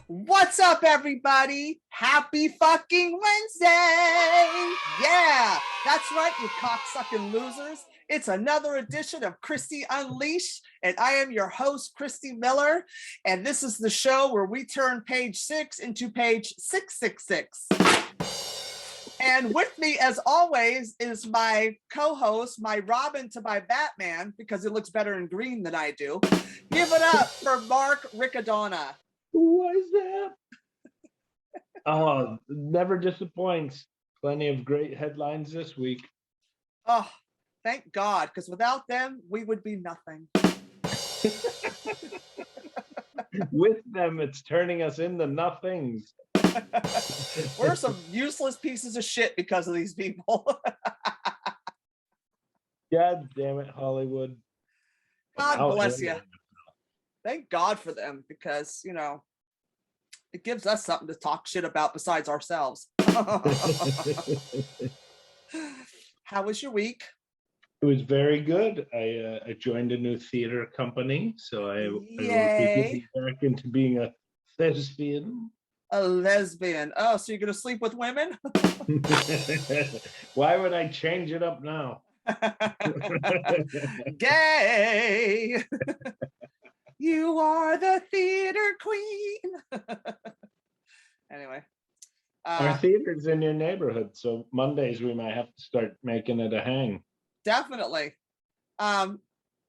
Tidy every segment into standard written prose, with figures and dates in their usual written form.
What's up, everybody? Happy fucking Wednesday! Yeah, that's right, you cocksucking losers. It's another edition of Christy Unleashed, and I am your host, Christy Miller, and this is the show where we turn page 6 into page 666. And with me, as always, is my co-host, my Robin to my Batman, because it looks better in green than I do. Give it up for Mark Riccadonna. What's that? Oh, never disappoints. Plenty of great headlines this week. Oh, thank God, because without them, we would be nothing. With them, it's turning us into nothings. We're some useless pieces of shit because of these people. God damn it, Hollywood. God bless you. Thank God for them, because, you know, it gives us something to talk shit about besides ourselves. How was your week? It was very good. I joined a new theater company, so I will be getting back into being a thespian. A lesbian. Oh, so you're going to sleep with women? Why would I change it up now? Gay. You are the theater queen. Anyway. Our theater's in your neighborhood, so Mondays we might have to start making it a hang. Definitely.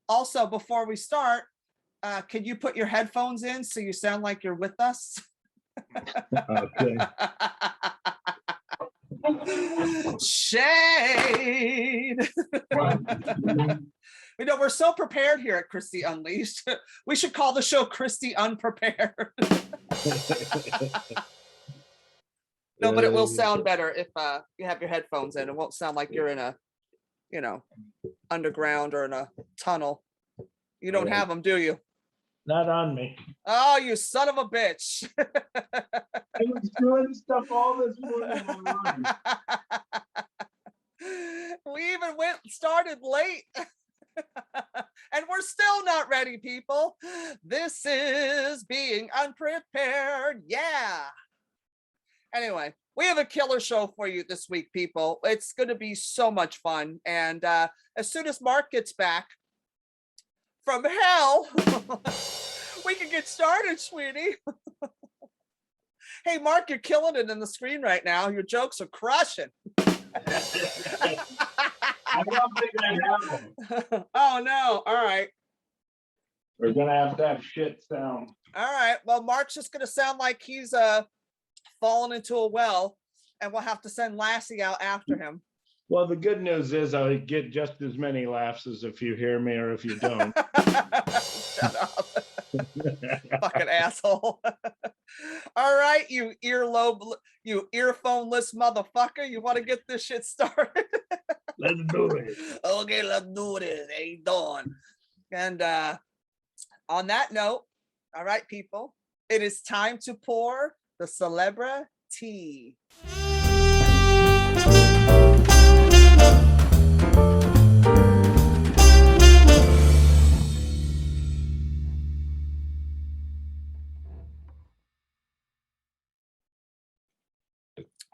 Also, before we start, can you put your headphones in so you sound like you're with us? Okay. Shade. You know, we're so prepared here at Christy Unleashed. We should call the show Christy Unprepared. No, but it will sound better if you have your headphones in. It won't sound like you're in a, you know, underground or in a tunnel. You don't have them, do you? Not on me. Oh, you son of a bitch. I was doing stuff all this morning online. We even started late. And we're still not ready, people. This is being unprepared. Yeah. Anyway, we have a killer show for you this week, people. It's going to be so much fun. And as soon as Mark gets back from hell, we can get started, sweetie. Hey, Mark, you're killing it in the screen right now. Your jokes are crushing. I don't think I have them. Oh, no. All right. We're going to have shit sound. All right. Well, Mark's just going to sound like he's fallen into a well, and we'll have to send Lassie out after him. Well, the good news is I get just as many laughs as if you hear me or if you don't. Shut up. Fucking asshole. All right, you earphoneless motherfucker. You want to get this shit started? Let's do it. Okay, let's do this. How you doing? And on that note, all right, people, it is time to pour the celebrity.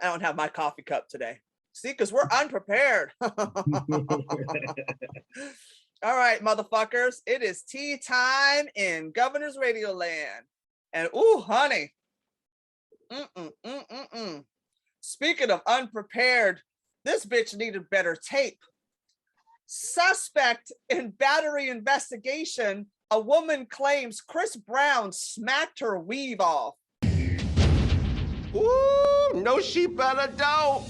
I don't have my coffee cup today. See, because we're unprepared. All right, motherfuckers. It is tea time in Governor's Radio Land. And ooh, honey. Speaking of unprepared, this bitch needed better tape. Suspect in battery investigation, a woman claims Chris Brown smacked her weave off. Ooh, no, she better don't.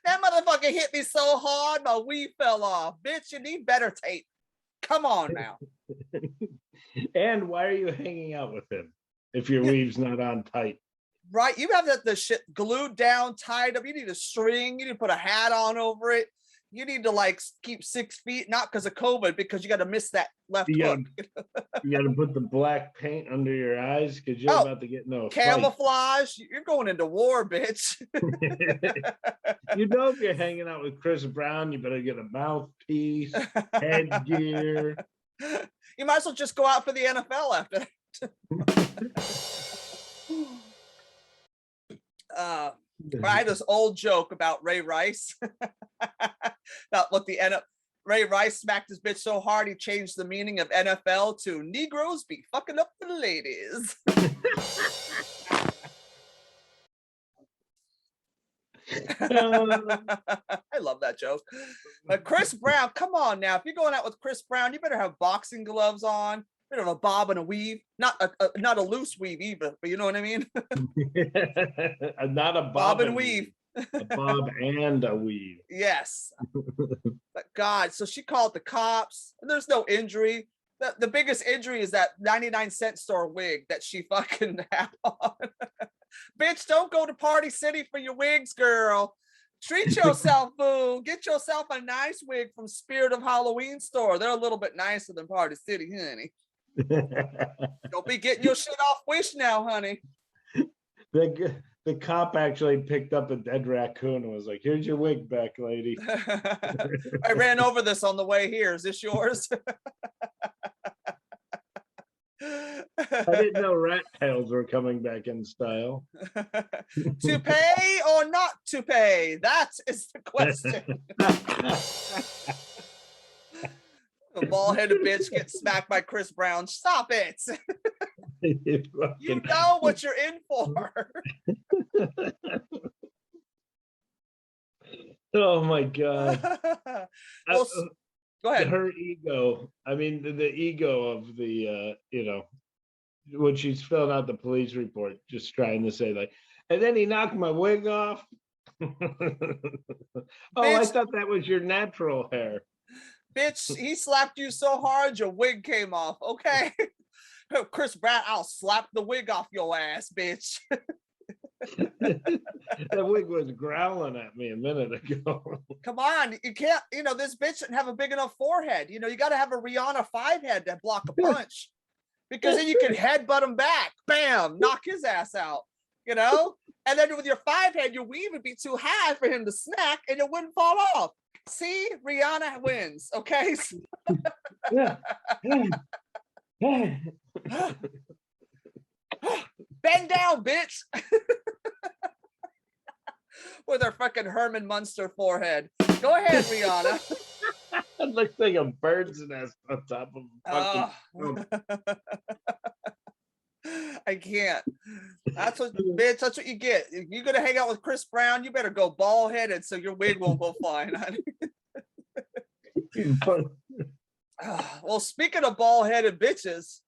That motherfucker hit me so hard, my weave fell off. Bitch, you need better tape. Come on now. And why are you hanging out with him if your weave's not on tight? Right? You have the shit glued down, tied up. You need a string. You need to put a hat on over it. You need to like keep 6 feet, not because of COVID, because you got to miss that left hook. You got to put the black paint under your eyes because you're about to get no camouflage. You're going into war, bitch. You know, if you're hanging out with Chris Brown, you better get a mouthpiece, headgear. You might as well just go out for the NFL after that. I had this old joke about Ray Rice. About what Ray Rice smacked his bitch so hard he changed the meaning of NFL to Negroes be fucking up the ladies. I love that joke. But Chris Brown, come on now. If you're going out with Chris Brown, you better have boxing gloves on. You better have a bob and a weave. Not a loose weave either, but you know what I mean? Not a bob and weave. A bob and a weave. Yes. But God, so she called the cops and there's no injury. The biggest injury is that 99-cent store wig that she fucking had on. Bitch, don't go to Party City for your wigs, girl. Treat yourself, boo. Get yourself a nice wig from Spirit of Halloween store. They're a little bit nicer than Party City, honey. Don't be getting your shit off Wish now, honey. The cop actually picked up a dead raccoon and was like, here's your wig back, lady. I ran over this on the way here. Is this yours? I didn't know rat tails were coming back in style. To pay or not to pay? That is the question. A bald-headed bitch gets smacked by Chris Brown. Stop it. You know what you're in for. Oh my God. Well, go ahead. Her ego. I mean, the ego of the, when she's filling out the police report, just trying to say like, and then he knocked my wig off. I thought that was your natural hair. Bitch, he slapped you so hard your wig came off. Okay. Chris Brown, I'll slap the wig off your ass, bitch. That wig was growling at me a minute ago. Come on, you can't, this bitch didn't have a big enough forehead. You got to have a Rihanna 5 head to block a punch. Because then you can headbutt him back. Bam, knock his ass out. And then with your 5 head, your weave would be too high for him to snack and it wouldn't fall off. See, Rihanna wins. Okay. Yeah. Bend down, bitch. With her fucking Herman Munster forehead. Go ahead, Rihanna. It looks like a bird's nest on top of a fucking I can't. That's what, bitch, that's what you get. If you're gonna hang out with Chris Brown, you better go bald headed so your wig won't go flying. Well, speaking of bald headed bitches.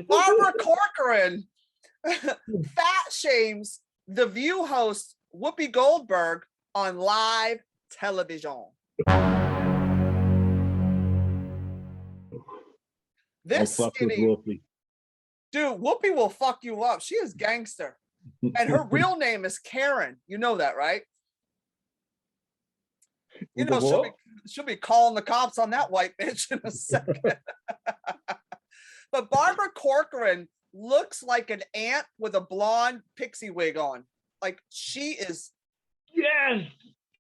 Barbara Corcoran fat shames The View host Whoopi Goldberg on live television. This skinny, dude, Whoopi will fuck you up. She is gangster. And her real name is Karen. You know that, right? She'll be calling the cops on that white bitch in a second. But Barbara Corcoran looks like an ant with a blonde pixie wig on. Like she is. Yes.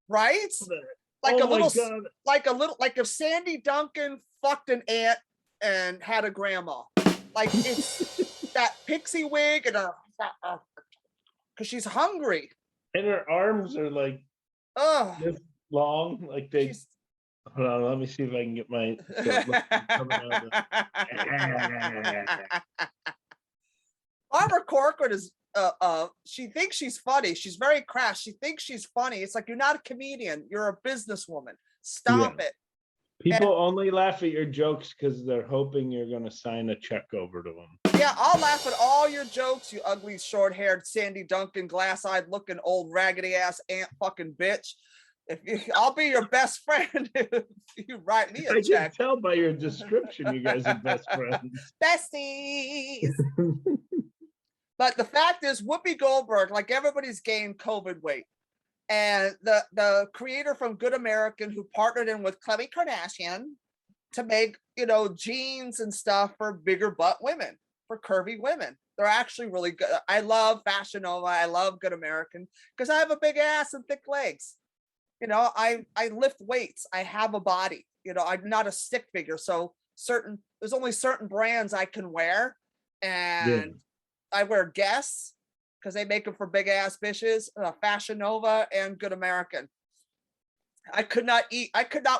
Right? Like like if Sandy Duncan fucked an ant and had a grandma. Like it's that pixie wig and her, because she's hungry. And her arms are like this long, like they. Hold on, let me see if I can get my. Barbara Corcoran is she thinks she's funny. She's very crass. She thinks she's funny. It's like, you're not a comedian, you're a businesswoman. Stop it. People only laugh at your jokes because they're hoping you're going to sign a check over to them. Yeah, I'll laugh at all your jokes, you ugly, short-haired, Sandy Duncan, glass-eyed looking old raggedy-ass ant fucking bitch. I'll be your best friend if you write me a check. I can tell by your description you guys are best friends. Besties. But the fact is, Whoopi Goldberg, like everybody's gained COVID weight. And the creator from Good American who partnered in with Khloe Kardashian to make, jeans and stuff for bigger butt women, for curvy women. They're actually really good. I love Fashion Nova. I love Good American because I have a big ass and thick legs. I lift weights. I have a body. I'm not a stick figure. So there's only certain brands I can wear. And I wear Guess because they make them for big ass bitches, Fashion Nova and Good American. I could not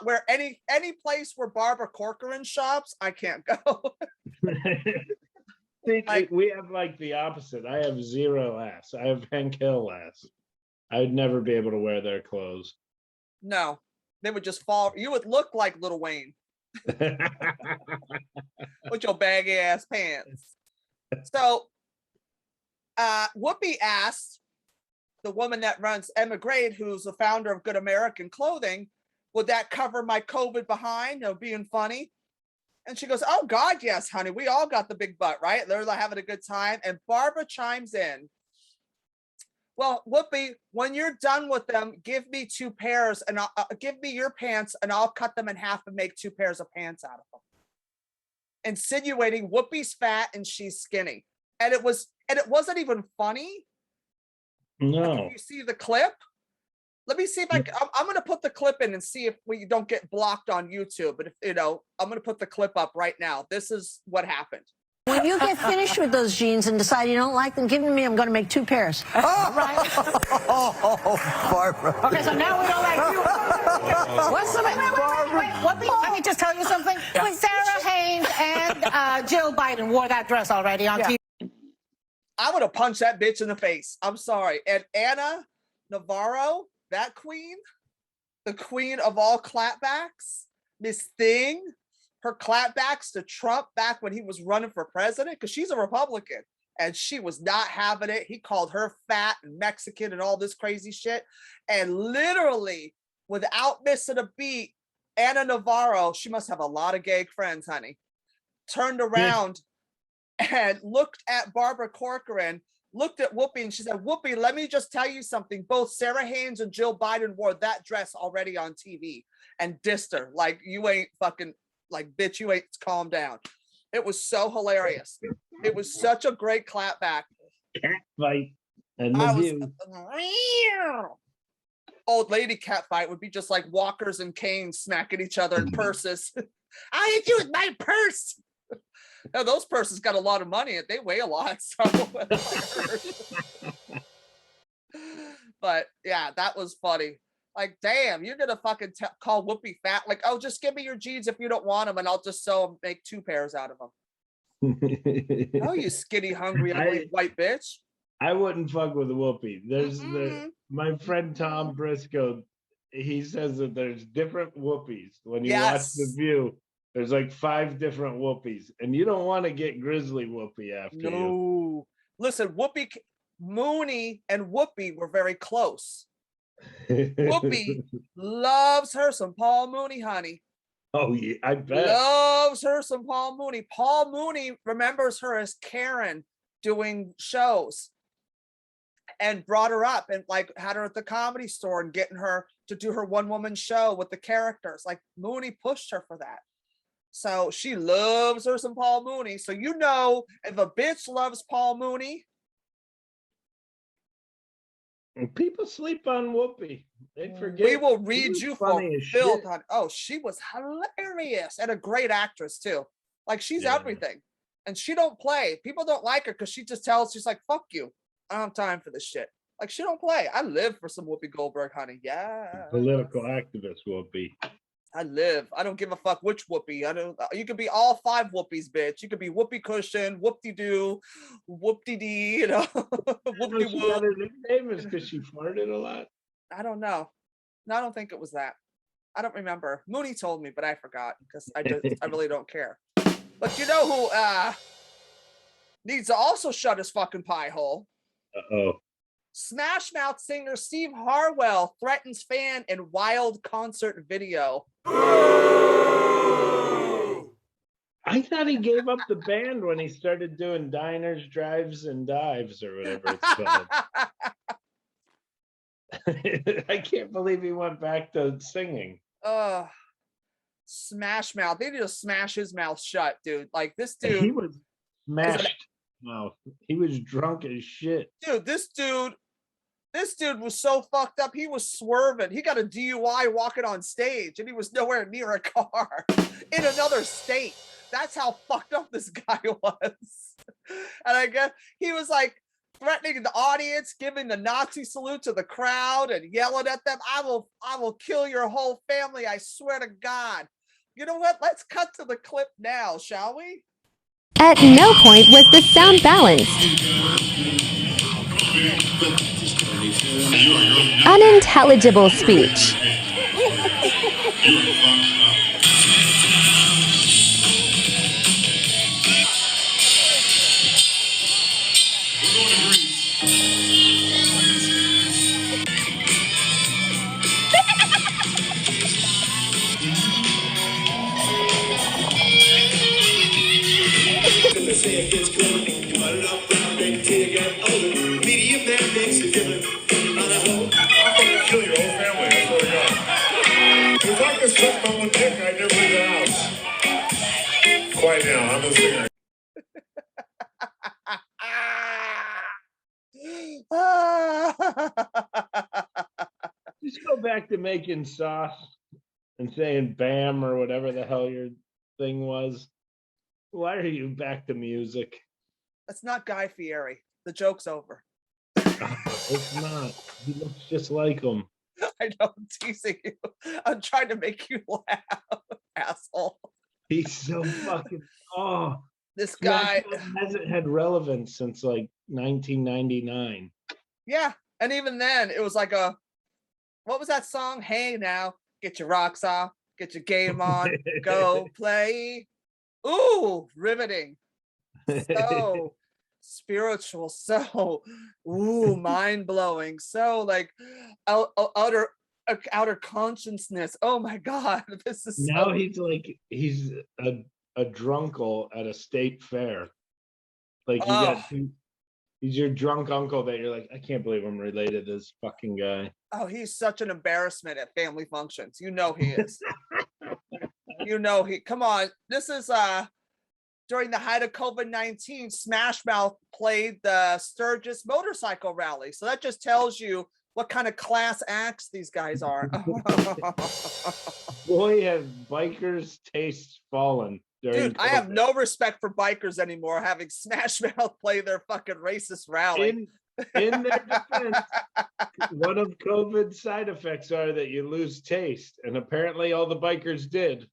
wear any place where Barbara Corcoran shops. I can't go. See, we have like the opposite. I have zero ass. I have Hank Hill ass. I would never be able to wear their clothes. No, they would just fall. You would look like Lil Wayne with your baggy ass pants. So Whoopi asked the woman that runs Emigrate, who's the founder of Good American Clothing, would that cover my COVID behind, being funny? And she goes, oh God, yes, honey. We all got the big butt, right? They're having a good time. And Barbara chimes in. Well, Whoopi, when you're done with them, give me 2 pairs and give me your pants and I'll cut them in half and make 2 pairs of pants out of them. Insinuating Whoopi's fat and she's skinny. And it wasn't even funny. No. Like if you see the clip, let me see if I'm going to put the clip in and see if we don't get blocked on YouTube. But if, I'm going to put the clip up right now. This is what happened. When you get finished with those jeans and decide you don't like them, give them to me. I'm going to make 2 pairs. Right? Barbara. Okay, so now we don't like you. What's the wait. Let me just tell you something. Yeah. Sarah Haynes and Jill Biden wore that dress already on TV. I would have punched that bitch in the face. I'm sorry. And Ana Navarro, that queen, the queen of all clapbacks, Miss Thing, her clapbacks to Trump back when he was running for president, because she's a Republican and she was not having it. He called her fat and Mexican and all this crazy shit. And literally, without missing a beat, Ana Navarro, she must have a lot of gay friends, honey, turned around and looked at Barbara Corcoran, looked at Whoopi, and she said, Whoopi, let me just tell you something. Both Sarah Haynes and Jill Biden wore that dress already on TV and dissed her. Like, you ain't fucking, like, bitch, you ain't, calm down. It was so hilarious. It was such a great clapback. Cat fight. And the view. Old lady cat fight would be just like walkers and canes smacking each other in purses. I hit you with my purse. Now, those purses got a lot of money and they weigh a lot. So, but yeah, that was funny. Like, damn, you're gonna fucking call Whoopi fat? Like, oh, just give me your jeans if you don't want them, and I'll just sew them, make 2 pairs out of them. Oh, you skinny, hungry, ugly white bitch. I wouldn't fuck with Whoopi. There's my friend Tom Briscoe. He says that there's different Whoopies. When you watch The View, there's like 5 different Whoopies, and you don't want to get grizzly Whoopi after you. No, listen, Whoopi, Mooney, and Whoopi were very close. Whoopi loves her some Paul Mooney, honey. Oh yeah, I bet. Loves her some Paul Mooney. Paul Mooney remembers her as Karen doing shows and brought her up and like had her at the Comedy Store and getting her to do her one-woman show with the characters. Like, Mooney pushed her for that. So she loves her some Paul Mooney. So if a bitch loves Paul Mooney. People sleep on Whoopi. They forget. We will read you for filth on. Oh, she was hilarious and a great actress too. Like, she's everything, and she don't play. People don't like her because she just tells. She's like, "Fuck you, I don't have time for this shit." Like, she don't play. I live for some Whoopi Goldberg, honey. Yeah, political activist Whoopi. I live. I don't give a fuck which Whoopi. I don't. You could be all 5 Whoopies, bitch. You could be Whoopi Cushion, Whoop-de-doo, Whoop-de-dee, you know. Whoop-de-whoop. Her nickname is because she farted a lot. I don't know. No, I don't think it was that. I don't remember. Mooney told me, but I forgot because I really don't care. But you know who needs to also shut his fucking pie hole? Uh-oh. Smash Mouth singer Steve Harwell threatens fan in wild concert video. I thought he gave up the band when he started doing diners, drives, and dives or whatever it's called. I can't believe he went back to singing. Smash Mouth. They need to smash his mouth shut, dude. Like this dude. He was smashed mouth. He was drunk as shit. Dude, this dude was so fucked up. He was swerving. He got a DUI walking on stage, and he was nowhere near a car in another state. That's how fucked up this guy was. And I guess he was like threatening the audience, giving the Nazi salute to the crowd and yelling at them. I will kill your whole family. I swear to God. You know what? Let's cut to the clip now, shall we? At no point was the sound balanced. Unintelligible speech. Kill your whole family, I swear to God. If I could suck my own dick, I'd never leave the house. Quiet down, I'm a singer. Just go back to making sauce and saying bam or whatever the hell your thing was. Why are you back to music? That's not Guy Fieri. The joke's over. It's not. He looks just like him. I know, I'm teasing you. I'm trying to make you laugh, asshole. He's so fucking. This guy hasn't had relevance since like 1999. Yeah, and even then, it was like what was that song? Hey now, get your rocks off, get your game on, go play. Ooh, riveting. So spiritual, so mind-blowing, so like outer consciousness. Oh my God, this is now so... he's a drunkle at a state fair. Like you got he's your drunk uncle that you're like, I can't believe I'm related to this fucking guy. Oh, he's such an embarrassment at family functions. You know he is. You know he. Come on, this is during the height of COVID-19, Smash Mouth played the Sturgis motorcycle rally. So that just tells you what kind of class acts these guys are. Boy, have bikers' tastes fallen. Dude, I have no respect for bikers anymore, having Smash Mouth play their fucking racist rally. In their defense, one of COVID's side effects are that you lose taste. And apparently all the bikers did.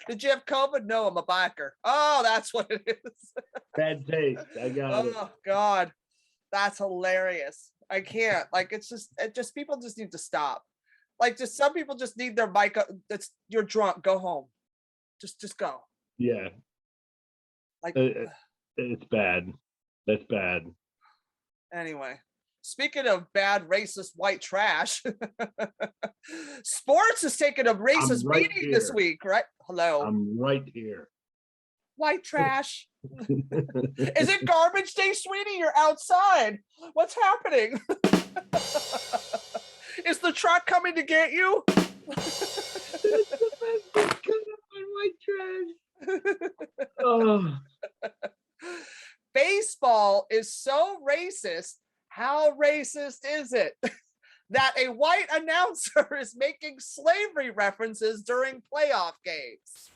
Did you have COVID? No, I'm a biker. Oh, that's what it is. Bad taste. I got it. Oh God, that's hilarious. I can't. Like, it's just people just need to stop. Like, just some people just need their mic. You're drunk. Go home. Just go. Yeah. Like, it's bad. That's bad. Anyway. Speaking of bad racist white trash, sports is taking a racist beating this week, right? Hello. I'm right here. White trash. Is it garbage day, sweetie? You're outside. What's happening? Is the truck coming to get you? White trash. Oh. Baseball is so racist. How racist is it that a white announcer is making slavery references during playoff games?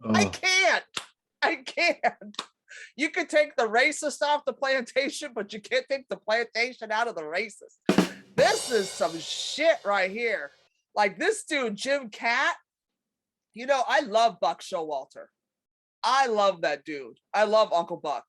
I can't. You can take the racist off the plantation, but you can't take the plantation out of the racist. This is some shit right here. Like this dude, Jim Cat, you know, I love Buck Showalter. I love that dude. I love Uncle Buck.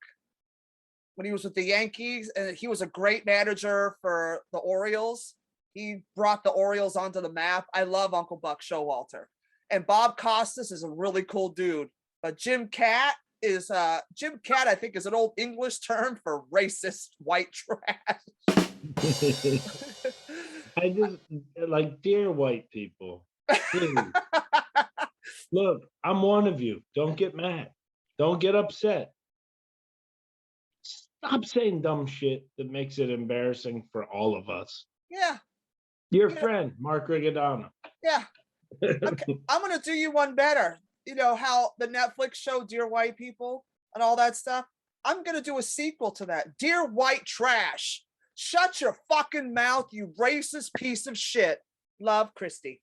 When he was with the Yankees, and he was a great manager for the Orioles. He brought the Orioles onto the map. I love Uncle Buck Showalter. And Bob Costas is a really cool dude. But Jim Cat, I think, is an old English term for racist white trash. I just like, dear white people, please. Look, I'm one of you. Don't get mad. Don't get upset. Stop saying dumb shit that makes it embarrassing for all of us. Yeah. Your friend, Mark Riccadonna. Yeah. Okay. I'm going to do you one better. You know how the Netflix show Dear White People and all that stuff? I'm going to do a sequel to that. Dear White Trash. Shut your fucking mouth, you racist piece of shit. Love, Christy.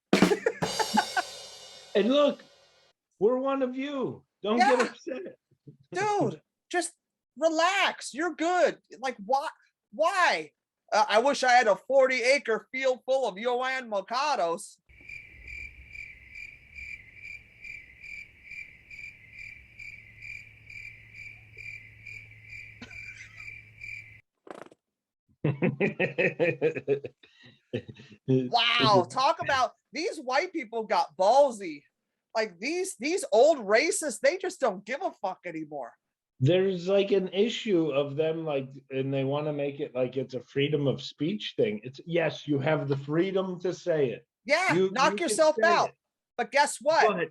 And look, we're one of you. Don't get upset. Dude, just relax. You're good. Like, why? I wish I had a 40-acre field full of Yoan Mocados. Wow, talk about these white people got ballsy. Like these old racists, they just don't give a fuck anymore. There's like an issue of them, like, and they want to make it like it's a freedom of speech thing. It's, yes, you have the freedom to say it. Yeah, knock yourself out. But guess what?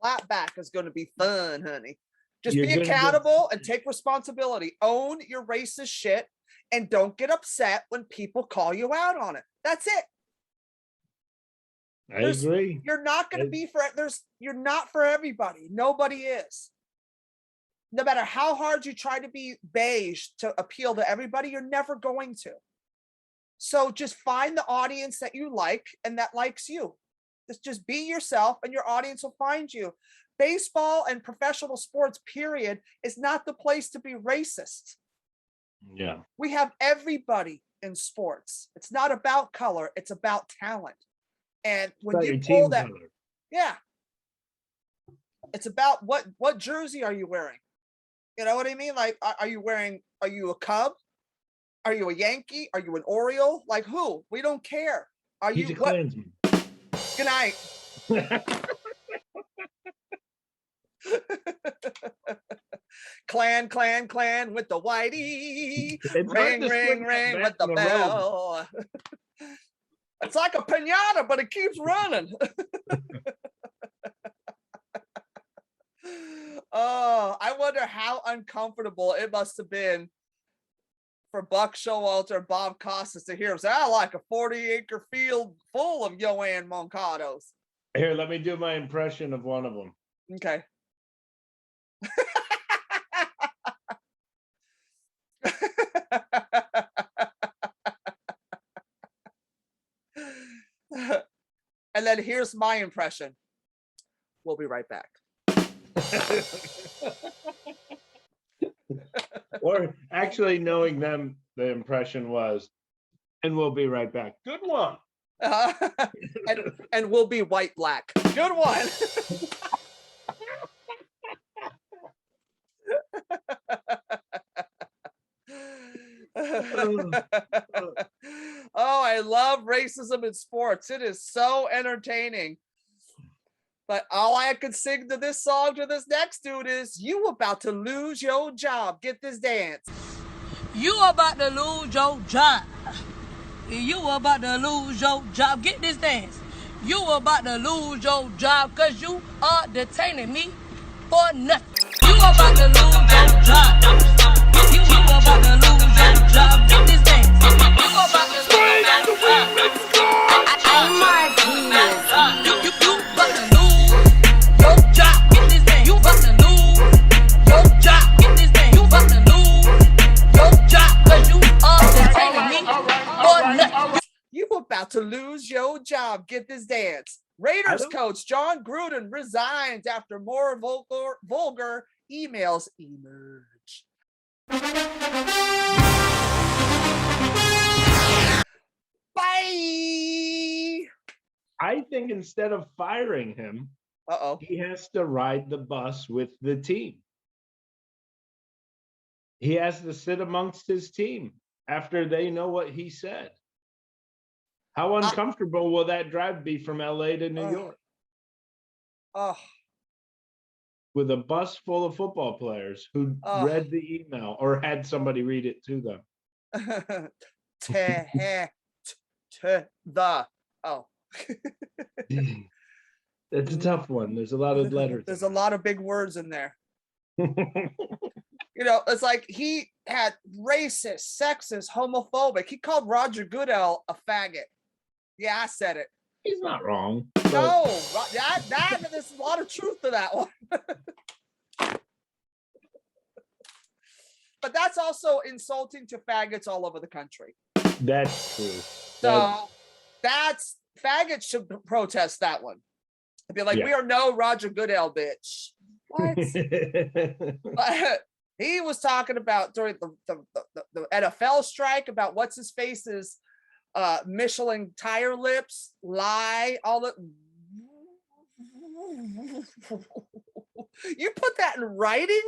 Clapback is going to be fun, honey. Just be accountable and take responsibility. Own your racist shit and don't get upset when people call you out on it. That's it. I agree. You're not going to be you're not for everybody. Nobody is. No matter how hard you try to be beige to appeal to everybody, you're never going to. So just find the audience that you like and that likes you. Just be yourself and your audience will find you. Baseball and professional sports, period, is not the place to be racist. Yeah. We have everybody in sports. It's not about color, it's about talent. And when you pull that, yeah, it's about what jersey are you wearing? You know what I mean? Like, are you a Cub? Are you a Yankee? Are you an Oriole? Like who? We don't care. Are you what? Good night. Clan with the Whitey. Ring with the bell. It's like a piñata, but it keeps running. Oh, I wonder how uncomfortable it must have been for Buck Showalter and Bob Costas to hear him say, I like a 40-acre field full of Yoan Moncados. Here, let me do my impression of one of them. Okay. And then here's my impression. We'll be right back. Or actually knowing them, the impression was, and we'll be right back. Good one. And we'll be white black. Good one. Oh, I love racism in sports. It is so entertaining. But all I could sing to this song to this next dude is, you about to lose your job. Get this dance. You about to lose your job. You about to lose your job. Get this dance. You about to lose your job because you are detaining me for nothing. You about to lose your job. You about to lose your job. Get this dance. You about to lose your job. I'm Martinez. You about to lose your job. Get this dance. You about to lose your job. Get this dance. You about to lose your job because you are detaining me for nothing. You about to lose your job. Get this dance. Raiders coach Jon Gruden resigns after more vulgar emails emerge. Bye. I think instead of firing him, Uh-oh. He has to ride the bus with the team. He has to sit amongst his team after they know what he said. How uncomfortable will that drive be from LA to New York? Oh. With a bus full of football players who read the email or had somebody read it to them. Oh. It's a tough one. There's a lot of letters. There's a lot of big words in there. You know, it's like he had racist, sexist, homophobic. He called Roger Goodell a faggot. Yeah, I said it. He's not wrong. No, there's a lot of truth to that one. But that's also insulting to faggots all over the country. That's true. So that's faggots should protest that one. I'd be like, we are no Roger Goodell, bitch. What? But he was talking about during the NFL strike about what's his face's Michelin tire lips, lie, all the. You put that in writing?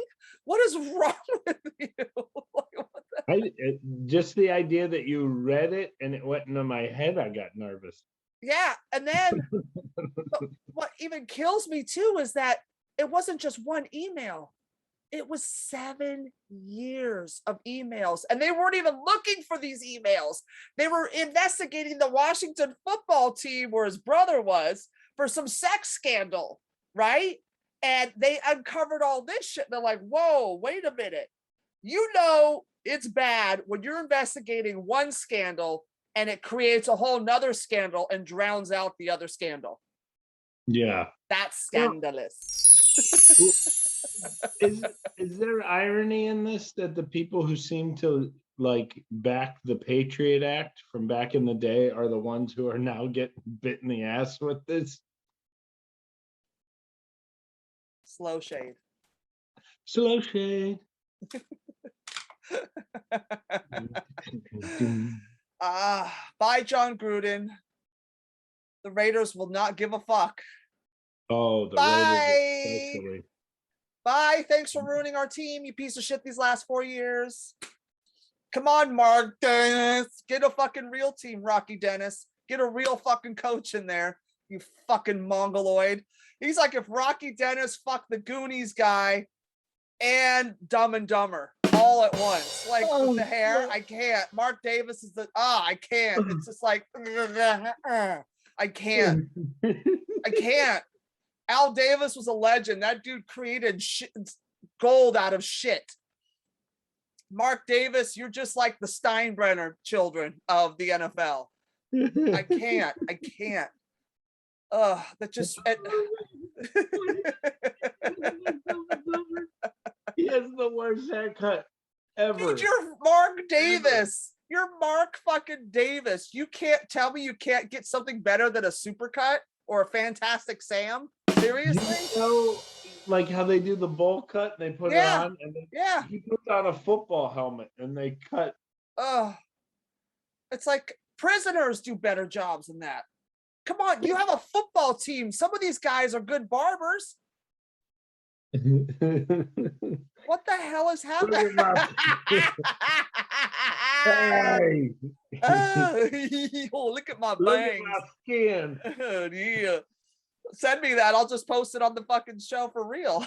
What is wrong with you? Just the idea that you read it and it went into my head, I got nervous. Yeah, and then what even kills me too is that it wasn't just one email. It was 7 years of emails, and they weren't even looking for these emails. They were investigating the Washington football team where his brother was for some sex scandal, right? And they uncovered all this shit. They're like, whoa, wait a minute. You know, it's bad when you're investigating one scandal and it creates a whole nother scandal and drowns out the other scandal. Yeah. That's scandalous. Is there irony in this that the people who seem to like back the Patriot Act from back in the day are the ones who are now getting bit in the ass with this? Slow shade. Slow shade. Bye, Jon Gruden. The Raiders will not give a fuck. Oh, the Bye. Raiders. Bye. Thanks for ruining our team, you piece of shit, these last 4 years. Come on, Mark Dennis. Get a fucking real team, Rocky Dennis. Get a real fucking coach in there, you fucking mongoloid. He's like if Rocky Dennis fucked the Goonies guy and Dumb and Dumber all at once. Like with the hair, I can't. Mark Davis is I can't. It's just like I can't. I can't. Al Davis was a legend. That dude created gold out of shit. Mark Davis, you're just like the Steinbrenner children of the NFL. I can't. That just. He has the worst haircut ever. Dude, you're Mark Davis. You're Mark fucking Davis. You can't tell me you can't get something better than a supercut or a Fantastic Sam. Seriously? You know, like how they do the bowl cut, and they put it on, and he puts on a football helmet, and they cut. It's like prisoners do better jobs than that. Come on, you have a football team. Some of these guys are good barbers. What the hell is happening? Hey. Look at my bangs. Look at my skin. Yeah. Send me that. I'll just post it on the fucking show for real.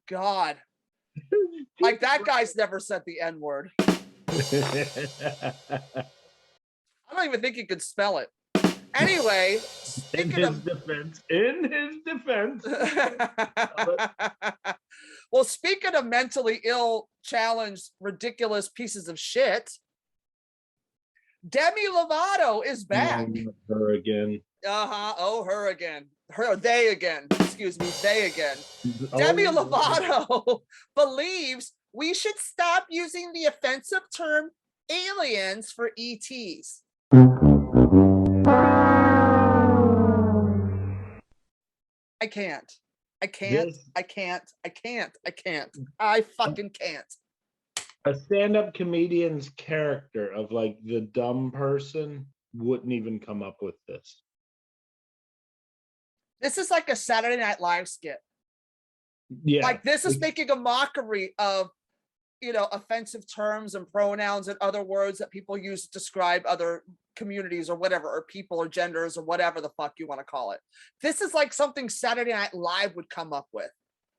God. Like that guy's never said the N-word. I don't even think he could spell it. Anyway, in his defense. Well, speaking of mentally ill, challenged, ridiculous pieces of shit, Demi Lovato is back. Her again. Oh, her again. They again. Excuse me, they again. Demi Lovato believes we should stop using the offensive term aliens for ETs. I can't. I fucking can't. A stand-up comedian's character of like the dumb person wouldn't even come up with this. This is like a Saturday Night Live skit. Yeah. Like this is making a mockery of, you know, offensive terms and pronouns and other words that people use to describe other communities or whatever, or people or genders or whatever the fuck you want to call it. This is like something Saturday Night Live would come up with,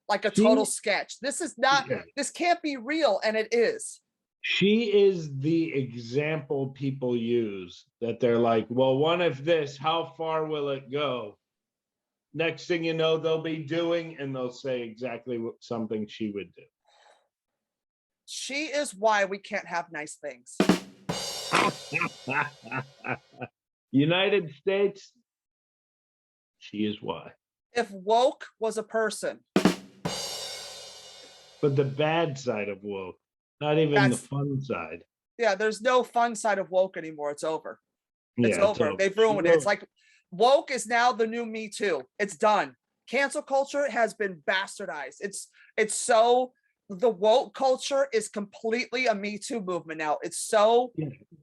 like a total sketch. This is not, this can't be real, and it is. She is the example people use, that they're like, well, what if this, how far will it go? Next thing you know, they'll be doing, and they'll say exactly what something she would do. She is why we can't have nice things. United States, she is why. If woke was a person. But the bad side of woke, not even the fun side. Yeah, there's no fun side of woke anymore. It's over. It's Yeah, over. They've ruined it. It's like woke is now the new Me Too. It's done. Cancel culture has been bastardized. It's so, the woke culture is completely a Me Too movement now. It's so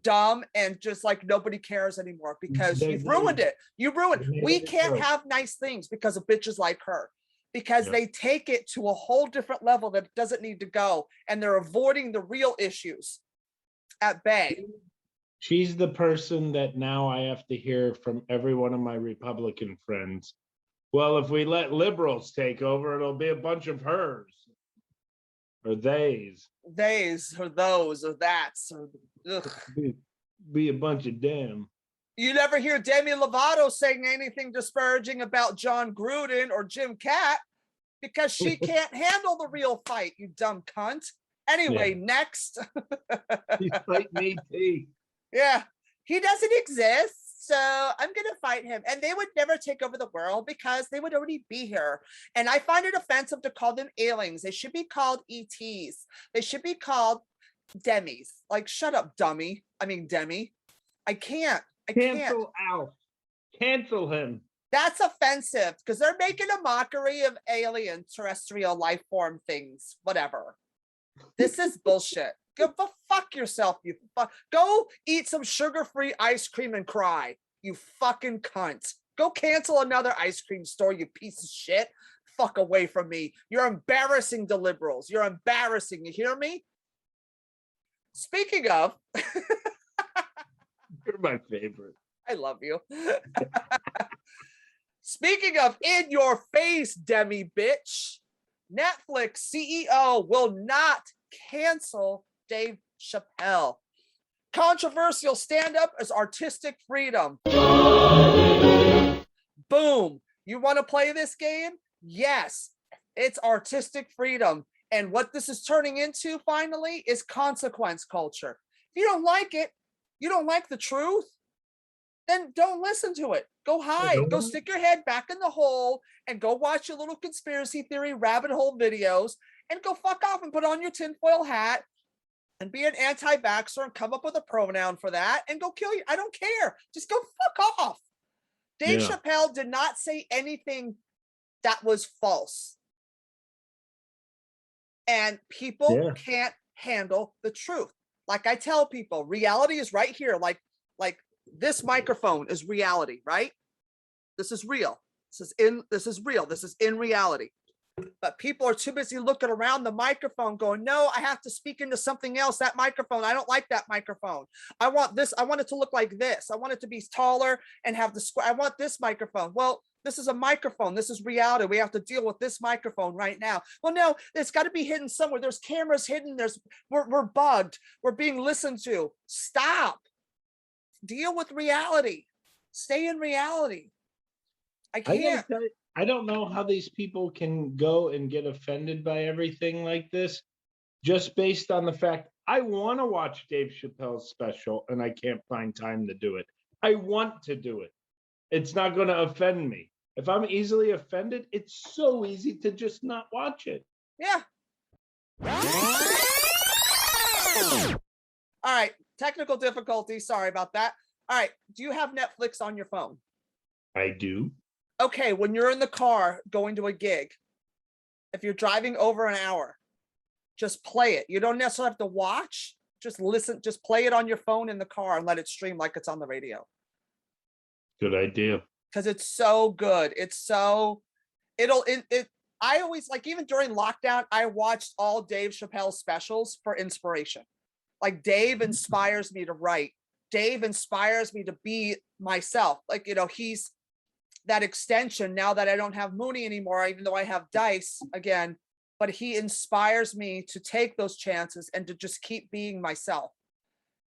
dumb and just like nobody cares anymore because you've ruined it. You ruined it. We can't have nice things because of bitches like her, because they take it to a whole different level that it doesn't need to go, and they're avoiding the real issues at bay. She's the person that now I have to hear from every one of my Republican friends. Well, if we let liberals take over, it'll be a bunch of hers. Or theys. Theys, or those, or that's, or be a bunch of them. You never hear Demi Lovato saying anything disparaging about Jon Gruden or Jim Cat because she can't handle the real fight, you dumb cunt. Anyway, next. He's fighting ET. Yeah, he doesn't exist. So I'm going to fight him. And they would never take over the world because they would already be here. And I find it offensive to call them aliens. They should be called ETs. They should be called Demis. Like, shut up, dummy. I mean, Demi. I can't. Cancel Alf. Cancel him. That's offensive because they're making a mockery of alien terrestrial life form things. Whatever. This is bullshit. Go fuck yourself, you fuck. Go eat some sugar-free ice cream and cry, you fucking cunt. Go cancel another ice cream store, you piece of shit. Fuck away from me. You're embarrassing the liberals. You're embarrassing. You hear me? Speaking of, you're my favorite. I love you. Speaking of in your face, Demi bitch, Netflix CEO will not cancel Dave Chappelle. Controversial stand-up is artistic freedom. Boom. You want to play this game? Yes, it's artistic freedom. And what this is turning into finally is consequence culture. If you don't like it, you don't like the truth, then don't listen to it. Go hide. Go stick your head back in the hole and go watch your little conspiracy theory rabbit hole videos and go fuck off and put on your tinfoil hat and be an anti-vaxxer and come up with a pronoun for that and go kill you. I don't care. Just go fuck off. Dave Chappelle did not say anything that was false. And people can't handle the truth. Like I tell people, reality is right here. Like this microphone is reality, right? This is real. This is real. This is in reality. But people are too busy looking around the microphone going, no, I have to speak into something else. That microphone, I don't like that microphone. I want this. I want it to look like this. I want it to be taller and have the square. I want this microphone. Well, this is a microphone. This is reality. We have to deal with this microphone right now. Well, no, it's got to be hidden somewhere. There's cameras hidden. We're bugged. We're being listened to. Stop. Deal with reality. Stay in reality. I can't. I don't know how these people can go and get offended by everything like this, just based on the fact I want to watch Dave Chappelle's special and I can't find time to do it. I want to do it. It's not going to offend me. If I'm easily offended, it's so easy to just not watch it. Yeah. All right. Technical difficulty. Sorry about that. All right. Do you have Netflix on your phone? I do. Okay, when you're in the car going to a gig, if you're driving over an hour, just play it. You don't necessarily have to watch. Just listen. Just play it on your phone in the car and let it stream like it's on the radio. Good idea. because it's so good. It's so, I always, like, even during lockdown, I watched all Dave Chappelle specials for inspiration. Like, Dave inspires me to write. Dave inspires me to be myself. Like, you know, he's that extension now that I don't have Mooney anymore, even though I have Dice again, but he inspires me to take those chances and to just keep being myself.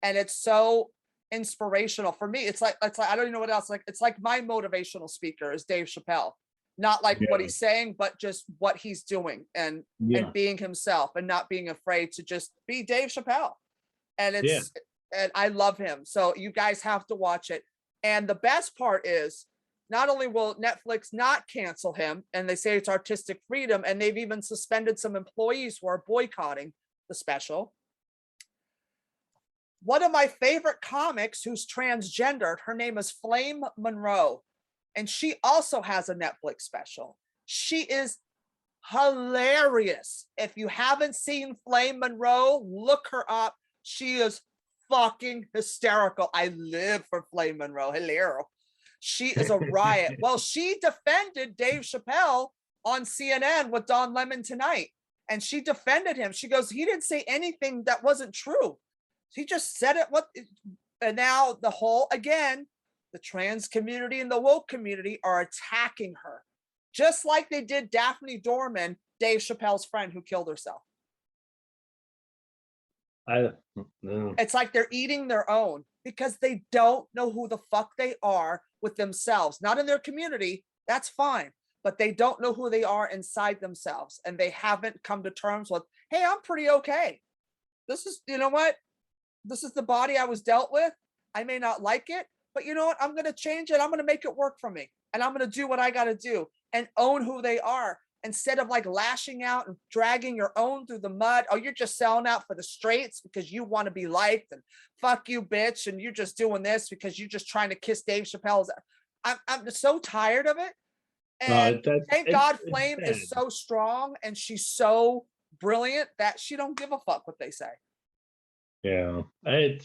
And it's so inspirational for me. It's like I don't even know what else. Like, it's like my motivational speaker is Dave Chappelle. Not like what he's saying, but just what he's doing and being himself and not being afraid to just be Dave Chappelle. And it's and I love him. So you guys have to watch it. And the best part is, not only will Netflix not cancel him, and they say it's artistic freedom, and they've even suspended some employees who are boycotting the special. One of my favorite comics who's transgendered, her name is Flame Monroe, and she also has a Netflix special. She is hilarious. If you haven't seen Flame Monroe, look her up. She is fucking hysterical. I live for Flame Monroe. Hello. She is a riot. Well, she defended Dave Chappelle on CNN with Don Lemon tonight. And she defended him. She goes, he didn't say anything that wasn't true. He just said it. And now the whole, again, the trans community and the woke community are attacking her. Just like they did Daphne Dorman, Dave Chappelle's friend who killed herself. It's like they're eating their own because they don't know who the fuck they are with themselves. Not in their community, that's fine, but they don't know who they are inside themselves, and they haven't come to terms with, hey, I'm pretty okay. This is, you know what? This is the body I was dealt with. I may not like it, but you know what? I'm going to change it. I'm going to make it work for me, and I'm going to do what I got to do and own who they are. Instead of like lashing out and dragging your own through the mud. Oh, you're just selling out for the straights because you want to be liked, and fuck you, bitch. And you're just doing this because you're just trying to kiss Dave Chappelle's. I'm so tired of it. And thank God Flame is so strong and she's so brilliant that she don't give a fuck what they say. Yeah. I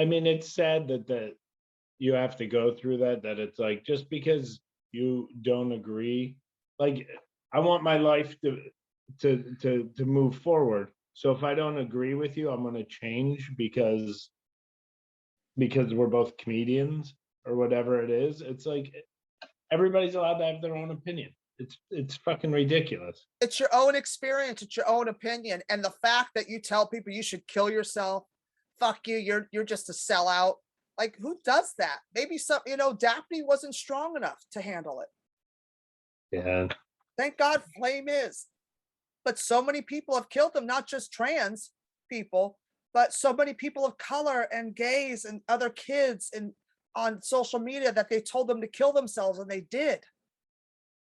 mean, it's sad that you have to go through that it's like, just because you don't agree, like, I want my life to move forward. So if I don't agree with you, I'm going to change because we're both comedians or whatever it is. It's like, everybody's allowed to have their own opinion. It's fucking ridiculous. It's your own experience. It's your own opinion. And the fact that you tell people you should kill yourself, fuck you, you're just a sellout. Like, who does that? Maybe some, Daphne wasn't strong enough to handle it. Yeah. Thank God Flame is. But so many people have killed him, not just trans people, but so many people of color and gays and other kids and on social media that they told them to kill themselves, and they did.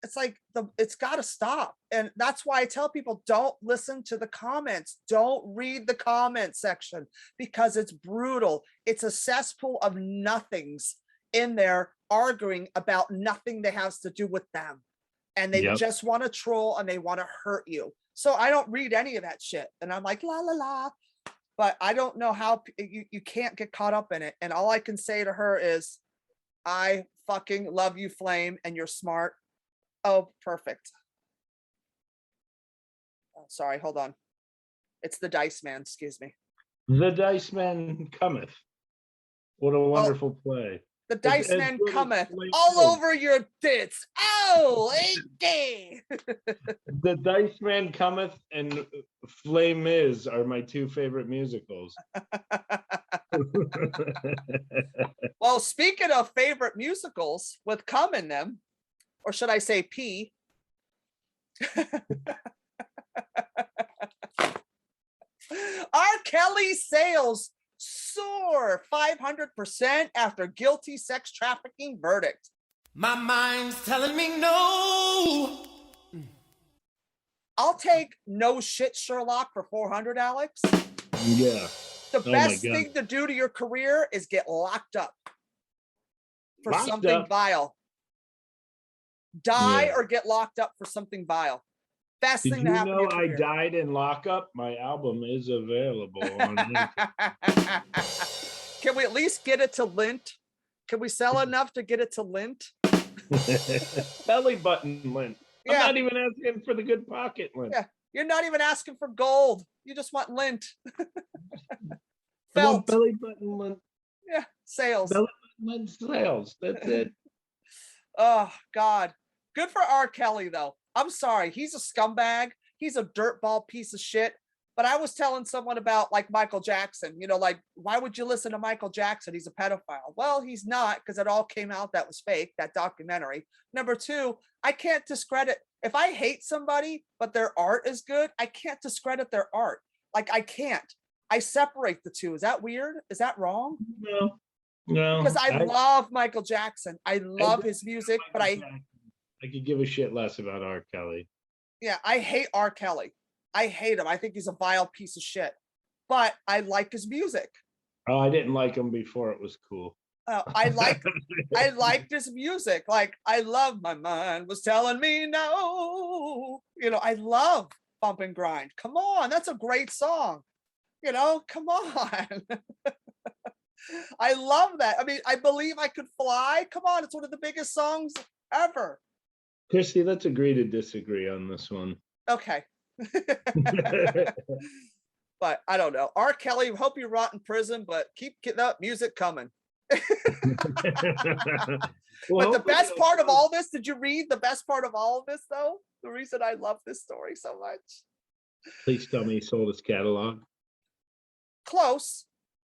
It's like, it's got to stop. And that's why I tell people, don't listen to the comments. Don't read the comment section because it's brutal. It's a cesspool of nothings in there arguing about nothing that has to do with them. And they just want to troll and they want to hurt you. So I don't read any of that shit. And I'm like, la, la, la. But I don't know how you can't get caught up in it. And all I can say to her is, I fucking love you, Flame, and you're smart. Oh, perfect. Oh, sorry, hold on. It's the Dice Man, excuse me. The Dice Man cometh. What a wonderful play. The Dice Man cometh all over your tits. Oh, hey. The Dice Man cometh and Flame Is are my two favorite musicals. Well, speaking of favorite musicals with cum in them, or should I say pee? R. Kelly sales soar 500% after guilty sex trafficking verdict. My mind's telling me no. I'll take no shit Sherlock for 400, Alex. Yeah. The best thing to do to your career is get locked up for something vile. Die or get locked up for something vile. Best thing to happen to your career. I died in lockup? My album is available on Can we at least get it to Lint? Can we sell enough to get it to Lint? Belly button lint. Yeah. I'm not even asking for the good pocket lint. Yeah, you're not even asking for gold. You just want lint. I want Felt. belly button lint. Yeah, sales. Belly button lint sales. That's it. Oh God, good for R. Kelly though. I'm sorry, he's a scumbag. He's a dirtball piece of shit. But I was telling someone about like Michael Jackson, you know, like, why would you listen to Michael Jackson? He's a pedophile. Well, he's not, because it all came out that was fake, that documentary. Number two, I can't discredit, if I hate somebody, but their art is good, I can't discredit their art. Like, I can't. I separate the two. Is that weird? Is that wrong? No. Because I love Michael Jackson. I love his music, but I could give a shit less about R. Kelly. Yeah, I hate R. Kelly. I hate him. I think he's a vile piece of shit. But I like his music. Oh, I didn't like him before it was cool. I liked his music. Like, I love My Mind Was Telling Me No. You know, I love Bump and Grind. Come on, that's a great song. You know, come on. I love that. I mean, I Believe I Could Fly. Come on, it's one of the biggest songs ever. Christy, let's agree to disagree on this one. Okay. But I don't know. R. Kelly, hope you rot in prison, but keep that music coming. But the best part of all this, did you read the best part of all of this though? The reason I love this story so much. Please tell me he sold his catalog. Close.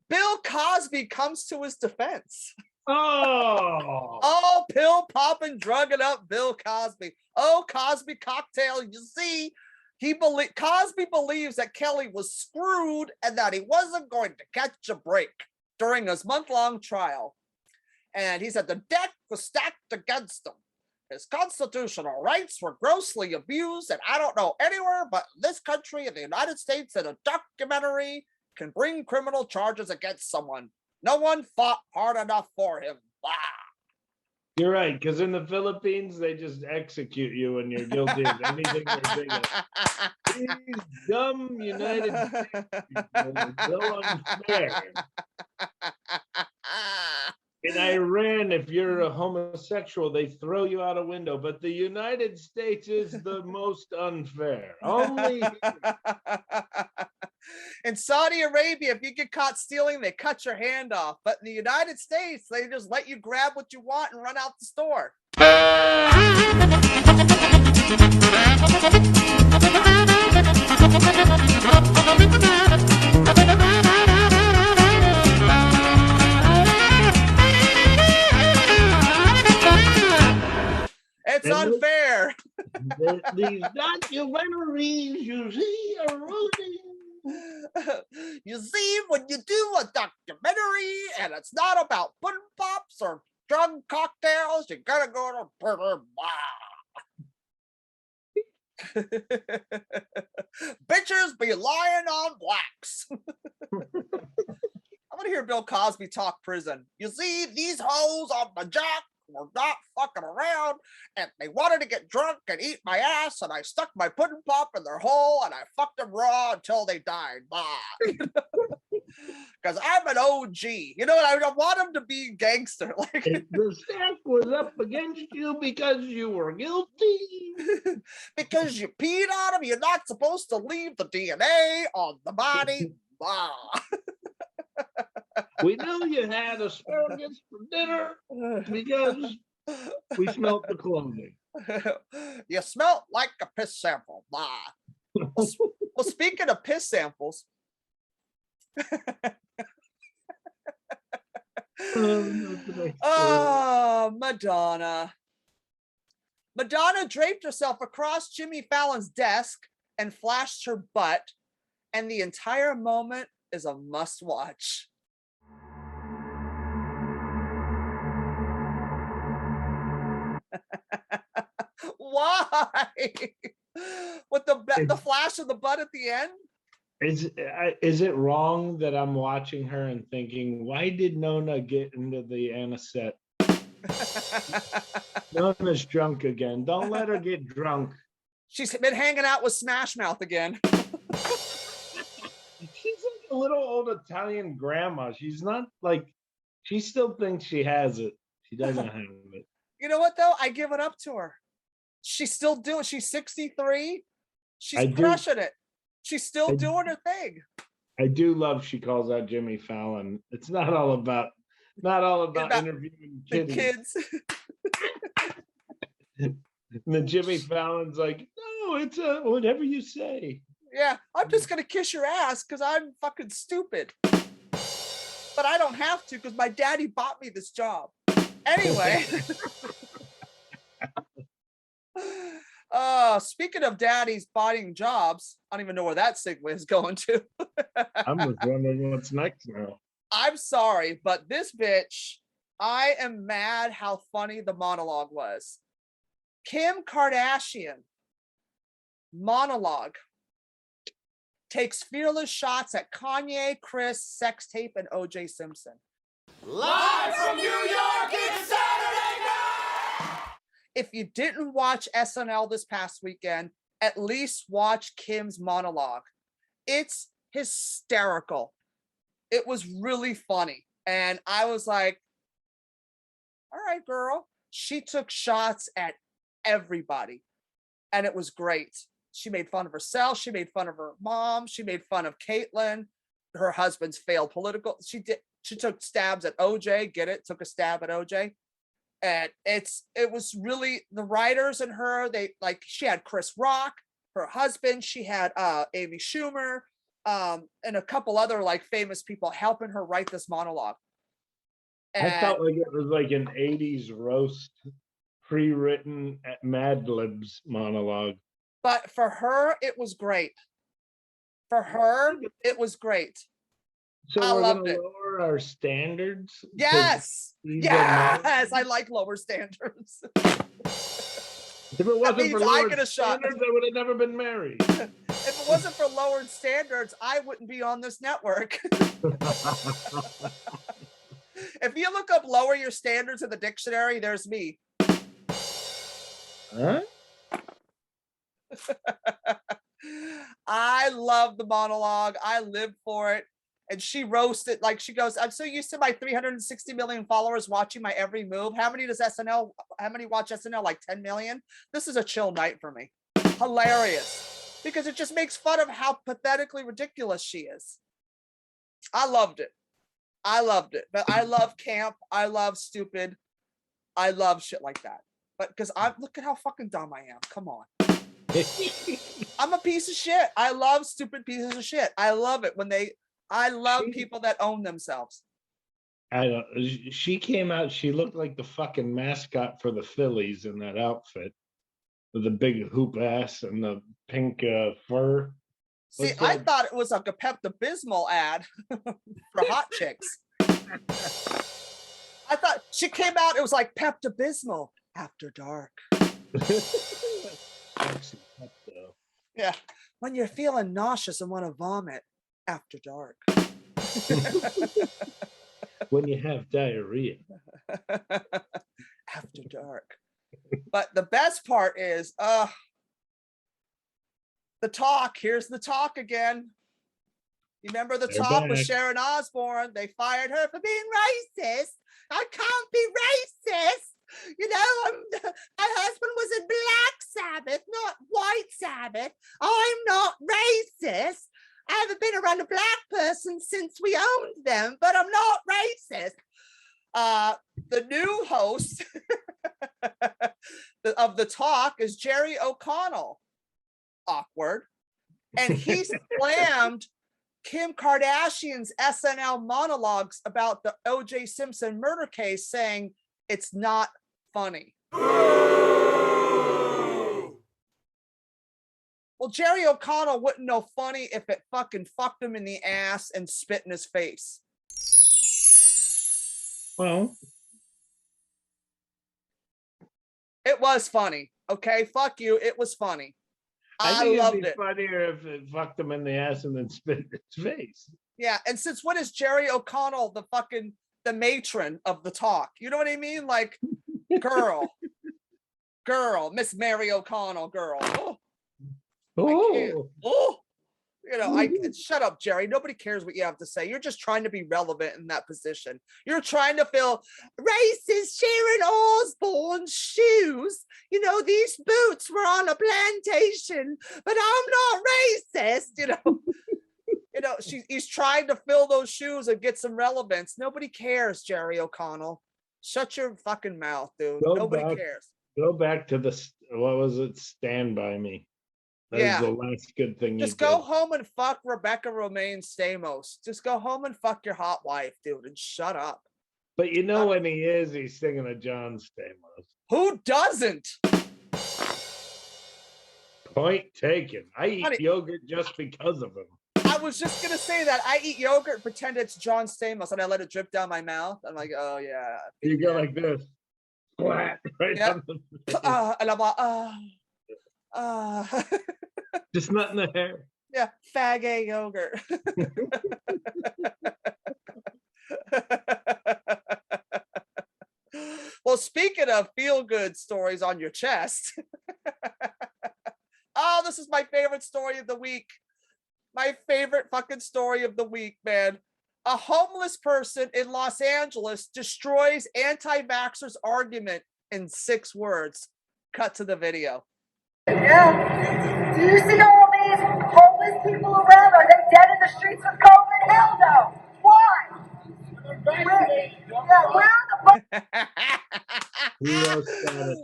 Bill Cosby comes to his defense. Oh, pill popping, drugging up Bill Cosby. Oh, Cosby cocktail. You see, Cosby believes that Kelly was screwed and that he wasn't going to catch a break during his month-long trial. And he said the deck was stacked against him. His constitutional rights were grossly abused, and I don't know anywhere but this country in the United States that a documentary can bring criminal charges against someone. No one fought hard enough for him. Blah. You're right, because in the Philippines, they just execute you when you're guilty of anything they're bigger. These dumb United States people are so unfair. In Iran, if you're a homosexual, they throw you out a window. But the United States is the most unfair. Only in Saudi Arabia, if you get caught stealing, they cut your hand off. But in the United States, they just let you grab what you want and run out the store. It's unfair. These documentaries you see are ruining. You see, when you do a documentary and it's not about pudding pops or drug cocktails, you gotta go to prison. Bitches be lying on blacks. I want to hear Bill Cosby talk prison. You see, these hoes on my jock were not fucking around, and they wanted to get drunk and eat my ass, and I stuck my pudding pop in their hole, and I fucked them raw until they died. Because I'm an OG. You know what? I don't want them to be gangster. Like, the stack was up against you because you were guilty. Because you peed on them. You're not supposed to leave the DNA on the body. We knew you had asparagus for dinner because we smelled the clothing. You smelled like a piss sample. Well, speaking of piss samples, oh, Madonna. Madonna draped herself across Jimmy Fallon's desk and flashed her butt, and the entire moment is a must-watch. Why? With the flash of the butt at the end? Is it wrong that I'm watching her and thinking, why did Nona get into the anisette? Nona's drunk again. Don't let her get drunk. She's been hanging out with Smash Mouth again. She's like a little old Italian grandma. She's not like, she still thinks she has it. She doesn't have it. You know what though? I give it up to her. She's still doing. She's 63. She's crushing it. She's still doing her thing. I do love she calls out Jimmy Fallon. It's not all about interviewing the kids. And then Jimmy Fallon's like, no, it's whatever you say. Yeah, I'm just gonna kiss your ass because I'm fucking stupid. But I don't have to because my daddy bought me this job. Anyway. Speaking of daddies buying jobs, I don't even know where that segue is going to. I'm just wondering what's next now. I'm sorry, but this bitch, I am mad how funny the monologue was. Kim Kardashian monologue takes fearless shots at Kanye, Chris, sex tape, and OJ Simpson. Live from New York, it's Saturday night! If you didn't watch SNL this past weekend, at least watch Kim's monologue. It's hysterical. It was really funny. And I was like, all right, girl. She took shots at everybody. And it was great. She made fun of herself. She made fun of her mom. She made fun of Caitlyn, her husband's failed political. She took stabs at OJ. Get it? Took a stab at OJ. And it was really the writers and her. She had Chris Rock, her husband. She had Amy Schumer, and a couple other like famous people helping her write this monologue. And I felt like it was like an 80s roast, pre-written at Mad Libs monologue. But for her, it was great. For her, it was great. So I we're loved gonna it. lower our standards? Yes. Yes. I like lower standards. If it wasn't for lowered standards, I would have never been married. If it wasn't for lowered standards, I wouldn't be on this network. If you look up lower your standards in the dictionary, there's me. Huh? I love the monologue. I lived for it. And she roasted, like she goes, I'm so used to my 360 million followers watching my every move. How many watch SNL? Like 10 million? This is a chill night for me. Hilarious. Because it just makes fun of how pathetically ridiculous she is. I loved it. I loved it. But I love camp. I love stupid. I love shit like that. But because look at how fucking dumb I am. Come on. I'm a piece of shit. I love stupid pieces of shit. I love it when I love people that own themselves. I don't. She came out. She looked like the fucking mascot for the Phillies in that outfit, with the big hoop ass and the pink fur. See, I thought it was like a Pepto-Bismol ad for hot chicks. I thought she came out. It was like Pepto-Bismol after dark. Yeah, when you're feeling nauseous and want to vomit after dark. When you have diarrhea. After dark. But the best part is the talk. Here's the talk again. You remember the talk with Sharon Osbourne? They fired her for being racist. I can't be racist. You know, my husband was in Black Sabbath, not White Sabbath. I'm not racist. I haven't been around a black person since we owned them, but I'm not racist. The new host of the talk is Jerry O'Connell. Awkward. And he slammed Kim Kardashian's SNL monologues about the OJ Simpson murder case, saying it's not funny. Well, Jerry O'Connell wouldn't know funny if it fucking fucked him in the ass and spit in his face. Well, it was funny. Okay, fuck you. It was funny. I think loved it'd be it. funnier if it fucked him in the ass and then spit in his face. Yeah, and since when is Jerry O'Connell the matron of the talk? You know what I mean? Like, girl, Miss Mary O'Connell, girl. Oh, You know, shut up, Jerry. Nobody cares what you have to say. You're just trying to be relevant in that position. You're trying to feel racist Sharon Osbourne's shoes. You know, these boots were on a plantation, but I'm not racist. You know, he's trying to fill those shoes and get some relevance. Nobody cares, Jerry O'Connell. Shut your fucking mouth, dude. Nobody cares. Go back to what was it? Stand By Me. That was the last good thing Just go home and fuck Rebecca Romaine Stamos. Just go home and fuck your hot wife, dude, and shut up. But you know when he's singing a John Stamos. Who doesn't? Point taken. I eat yogurt just because of him. I was just gonna say that. I eat yogurt and pretend it's John Stamos, and I let it drip down my mouth. I'm like, oh yeah. You go like this. Flat. Right. Yep. And I'm like, just not in the hair. Yeah, faggot yogurt. Well, speaking of feel-good stories on your chest. Oh, this is my favorite story of the week. My favorite fucking story of the week, man. A homeless person in Los Angeles destroys anti-vaxxers' argument in 6 words. Cut to the video. Yeah. Do you see all these homeless people around? Are they dead in the streets with COVID? Hell no. Why? Where are the Hero status.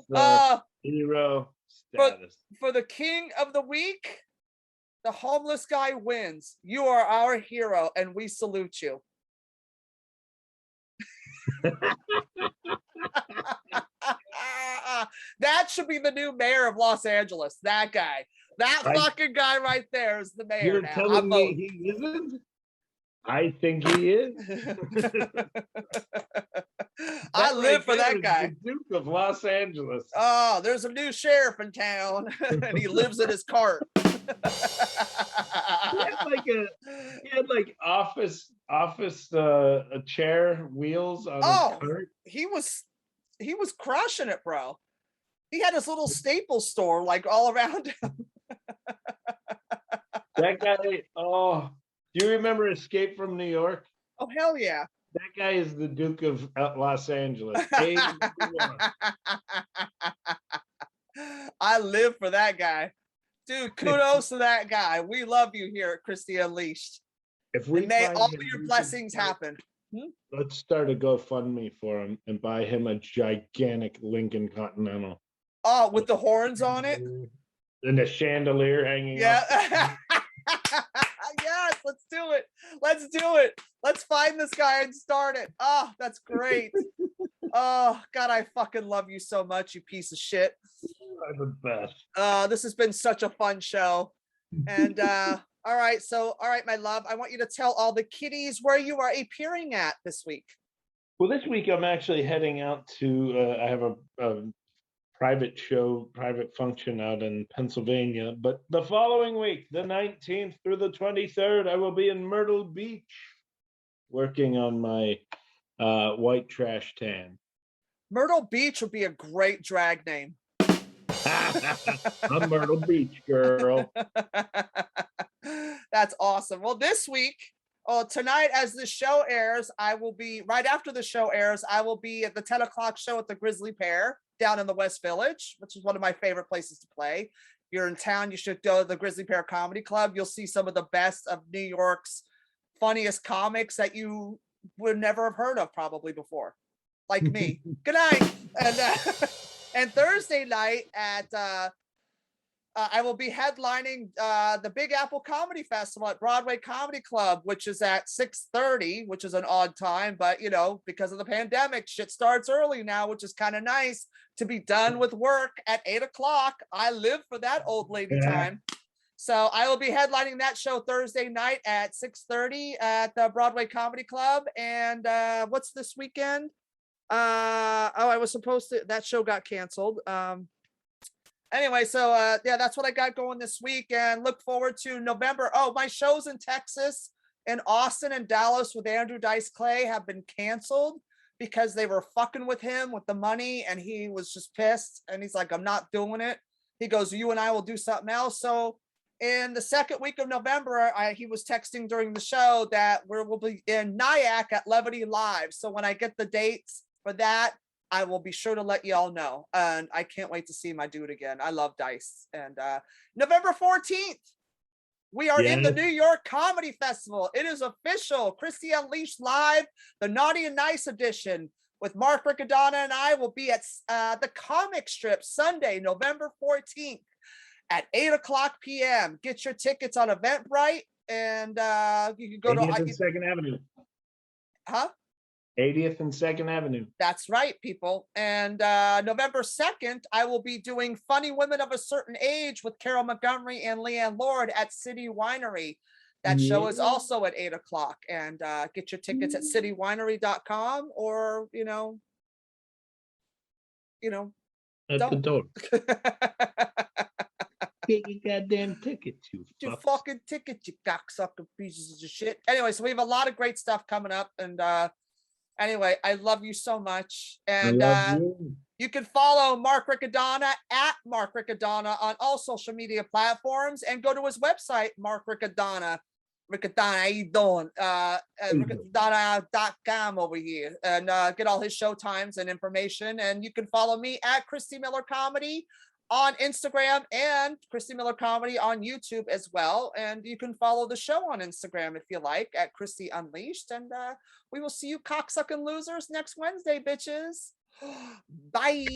Hero status. For the king of the week, the homeless guy wins. You are our hero, and we salute you. That should be the new mayor of Los Angeles. That guy. That fucking guy right there is the mayor. You're now. telling me he isn't? I think he is. I live for that guy. The Duke of Los Angeles. Oh, there's a new sheriff in town, and he lives in his cart. He had like office chair wheels on his cart. He was crushing it, bro. He had his little Staples store like all around him. That guy, do you remember Escape from New York? Oh, hell yeah. That guy is the Duke of Los Angeles. I live for that guy. Dude, kudos to that guy. We love you here at Christy Unleashed. May all your blessings happen. Let's start a GoFundMe for him and buy him a gigantic Lincoln Continental. Oh, with the horns on it? And a chandelier hanging Yeah. up. Yes, let's do it. Let's do it. Let's find this guy and start it. Oh, that's great. Oh, God, I fucking love you so much, you piece of shit. I'm the best. This has been such a fun show. And all right, my love, I want you to tell all the kiddies where you are appearing at this week. Well, this week I'm actually heading out to, I have a private function out in Pennsylvania. But the following week, the 19th through the 23rd, I will be in Myrtle Beach working on my white trash tan. Myrtle Beach would be a great drag name. I'm Myrtle Beach girl. That's awesome. Well, this week, tonight as the show airs, I will be, right after the show airs, I will be at the 10 o'clock show at the Grizzly Pear down in the West Village, which is one of my favorite places to play. If you're in town, you should go to the Grizzly Pear Comedy Club. You'll see some of the best of New York's funniest comics that you would never have heard of probably before, like me. Good night. And Thursday night at I will be headlining the Big Apple Comedy Festival at Broadway Comedy Club, which is at 6:30, which is an odd time, but you know, because of the pandemic, shit starts early now, which is kind of nice to be done with work at 8 o'clock. I live for that old lady time. So I will be headlining that show Thursday night at 6:30 at the Broadway Comedy Club. And what's this weekend? I was supposed to, that show got canceled. Anyway, so yeah, that's what I got going this week, and look forward to November. Oh, my shows in Texas and Austin and Dallas with Andrew Dice Clay have been canceled because they were fucking with him with the money, and he was just pissed, and he's like, I'm not doing it. He goes, you and I will do something else. So in the second week of November, he was texting during the show that we'll be in Nyack at Levity Live. So when I get the dates for that, I will be sure to let you all know. And I can't wait to see my dude again. I love Dice. And November 14th, we are in the New York Comedy Festival. It is official. Christy Unleashed Live, the Naughty and Nice edition with Mark Riccadonna and I will be at the Comic Strip Sunday, November 14th at 8:00 p.m. Get your tickets on Eventbrite, and you can go 80th and 2nd Avenue. Huh? 80th and 2nd Avenue. That's right, people. And November 2nd, I will be doing Funny Women of a Certain Age with Carol Montgomery and Leanne Lord at City Winery. That show is also at 8:00. And get your tickets at citywinery.com or, At the door. Get your goddamn tickets, you fucking ticket, you cocksucker pieces of shit. Anyway, so we have a lot of great stuff coming up. And anyway, I love you so much. And you can follow Mark Riccadonna at Mark Riccadonna on all social media platforms and go to his website, Mark Riccadonna. Riccadonna, how you doing? Riccadonna.com over here, and get all his show times and information. And you can follow me at Christy Miller Comedy on Instagram and Christy Miller Comedy on YouTube as well. And you can follow the show on Instagram if you like at Christy Unleashed. And we will see you cocksucking losers next Wednesday, bitches. Bye.